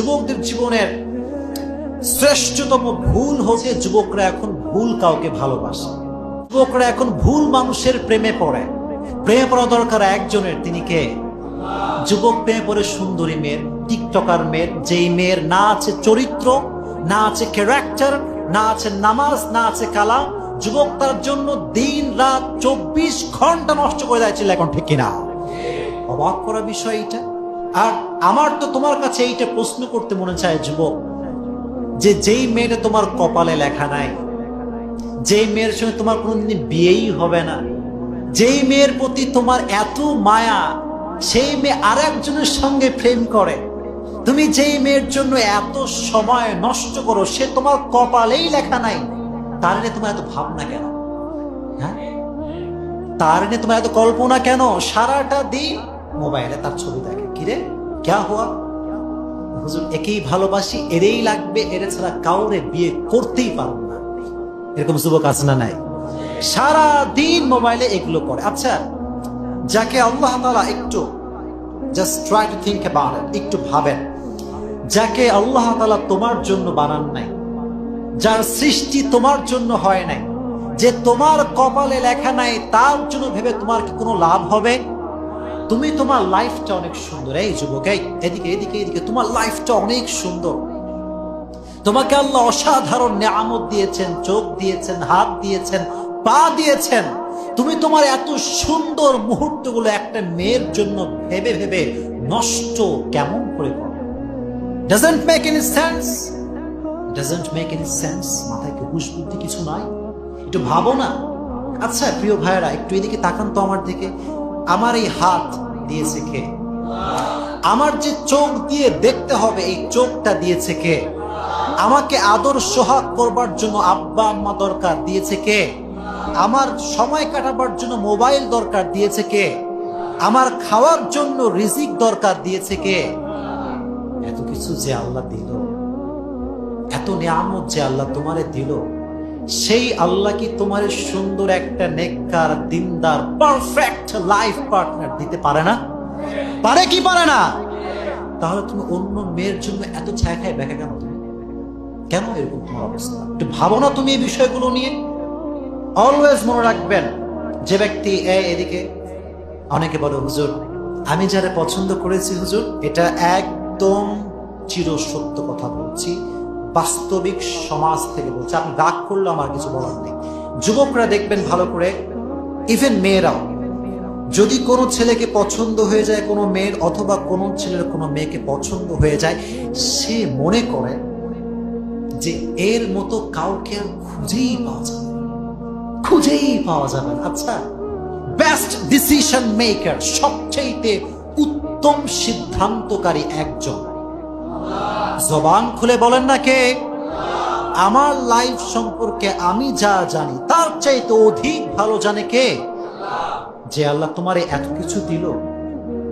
যুবকদের জীবনের শ্রেষ্ঠতম ভুল হচ্ছে যুবকরা এখন ভুল কাউকে ভালোবাসে। যুবকরা এখন ভুল মানুষের প্রেমে পড়ে। প্রেমে পড়া দরকার একজনের, তিনি কে? যুবক প্রেমে পড়ে সুন্দরী মেয়ের, টিকটকার মেয়ের, যেই মেয়ের না আছে চরিত্র, না আছে ক্যারেক্টার, না আছে নামাজ, না আছে কালাম। যুবক তার জন্য দিন রাত 24 ঘন্টা নষ্ট করে দিয়েছিল। এখন ঠিক কিনা? অবাক করা বিষয় এটা। আর আমার তো তোমার কাছে এইটা প্রশ্ন করতে মনে চায় যুবক, যে যেই মেয়েটা তোমার কপালে লেখা নাই, যেই মেয়ের সঙ্গে তোমার কোনোদিন বিয়েই হবে না, যেই মেয়ের প্রতি তোমার এত মায়া, সেই মেয়ে আর একজনের সঙ্গে প্রেম করে, তুমি যেই মেয়ের জন্য এত সময় নষ্ট করো, সে তোমার কপালেই লেখা নাই, তার নিয়ে তোমার এত ভাবনা কেন? হ্যাঁ, তার নিয়ে তোমার এত কল্পনা কেন? সারাটা দিন মোবাইলে তার ছবি দেখে। কিরে ক্যা হুয়া? হুজুর একেই ভালোবাসি, এরেই লাগবে, এর ছাড়া কাউরে বিয়ে করতেই পারবো না। এরকম যুবক আছে না নাই? সারা দিন মোবাইলে এগুলো করে। আচ্ছা, যাকে আল্লাহ তাআলা একটু just try to think about it, একটু ভাবেন, যাকে আল্লাহ তাআলা তোমার জন্য বানান নাই, যার সৃষ্টি তোমার জন্য হয় নাই, যে তোমার কপালে লেখা নাই, তার জন্য ভেবে তোমার কি কোনো লাভ হবে? তুমি তোমার লাইফটা অনেক সুন্দর। এই যুবক, এদিকে এদিকে এদিকে, তোমার লাইফটা অনেক সুন্দর। তোমাকে আল্লাহ অসাধারণ নিয়ামত দিয়েছেন, চোখ দিয়েছেন, হাত দিয়েছেন, পা দিয়েছেন। তুমি তোমার এত সুন্দর মুহূর্তগুলো একটা মেয়ের জন্য ভেবে ভেবে নষ্ট কেমন করে করো? Doesn't make any sense, doesn't make any sense. মাথায় কি হুঁশ বুদ্ধি কিছু নাই? একটু ভাবো না। আচ্ছা প্রিয় ভাইয়েরা, একটু এদিকে তাকান তো আমার দিকে। আমার এই হাত দিয়েছে কে? আমার যে চোখ দিয়ে দেখতে হবে, এই চোখটা দিয়েছে কে? আমাকে আদর সোহাগ করবার জন্য আব্বা আম্মা দরকার, দিয়েছে কে? আমার সময় কাটাবার জন্য মোবাইল দরকার, দিয়েছে কে? আমার খাওয়ার জন্য রিজিক দরকার, দিয়েছে কে? এত কিছু যে আল্লাহ দিল, এত নিয়ামত যে আল্লাহ তোমারে দিল, সেই আল্লাহ কি তোমার সুন্দর একটা নেককার, দিনদার, পারফেক্ট লাইফ পার্টনার দিতে পারে না? পারে কি পারে না? তাহলে তুমি অন্য মেয়ের জন্য এত ছায়া খায় ব্যাখ্যা কেন? তুমি কেন এরকম তোমার অবস্থা? একটু ভাবো না তুমি এই বিষয়গুলো নিয়ে। অলওয়েজ মনে রাখবেন, যে ব্যক্তি এদিকে, অনেকে বলে হুজুর আমি যারা পছন্দ করেছি হুজুর, এটা একদম চিরসত্য কথা বলছি, বাস্তবিক সমাজ থেকে বলছি। আপনি রাগ করলে আমার কিছু বলার নেই। যুবকরা দেখবেন ভালো করে, ইভেন মেয়েরাও, যদি কোনো ছেলেকে পছন্দ হয়ে যায় কোনো মেয়ের, অথবা কোনো ছেলের কোনো মেয়েকে পছন্দ হয়ে যায়, সে মনে করে যে এর মতো কাউকে আর খুঁজেই পাওয়া যাবে, খুঁজেই পাওয়া যাবে। আচ্ছা, বেস্ট ডিসিশন মেকার, সবচেয়ে উত্তম সিদ্ধান্তকারী একজন, জবান খুলে বলেন না কে? আমার লাইফ সম্পর্কে আমি যা জানি তার চাইতে অধিক ভালো জানে কে? যে আল্লাহ তোমারে এত কিছু দিল,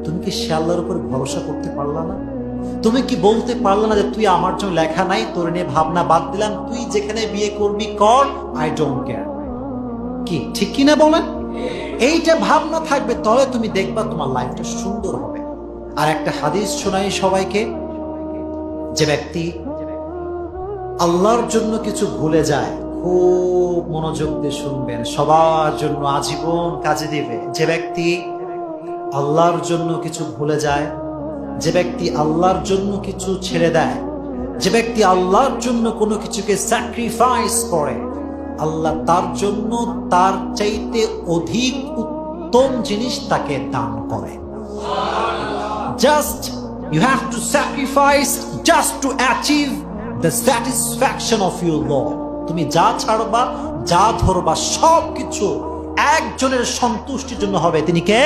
তুমি কি সে আল্লাহর উপর ভরসা করতে পারলা না? তুমি কি বলতে পারলা না যে তুই আমার জন্য লেখা নাই, তোর নিয়ে ভাবনা বাদ দিলাম, তুই যেখানে বিয়ে করবি কর, আই ডোন্ট কেয়ার? কি ঠিক কিনা বলেন? এইটা ভাবনা থাকবে, তাহলে তুমি দেখবা তোমার লাইফটা সুন্দর হবে। আর একটা হাদিস শোনাই সবাইকে, যে ব্যক্তি আল্লাহর জন্য কিছু ভুলে যায়, খুব মনোযোগ দিয়ে শুনবেন, সবার জন্য আজীবন কাজে দিবে। যে ব্যক্তি আল্লাহর জন্য কিছু ভুলে যায়, যে ব্যক্তি আল্লাহর জন্য কিছু ছেড়ে দেয়, যে ব্যক্তি আল্লাহর জন্য কোনো কিছুকে স্যাক্রিফাইস করে, আল্লাহ তার জন্য তার চাইতে অধিক উত্তম জিনিস তাকে দান করে। Just you have to sacrifice just to achieve the satisfaction of your Lord. তুমি যা ছাড়বা, যা ধরবা, সবকিছু একজনের সন্তুষ্টির জন্য হবে। তিনি কে?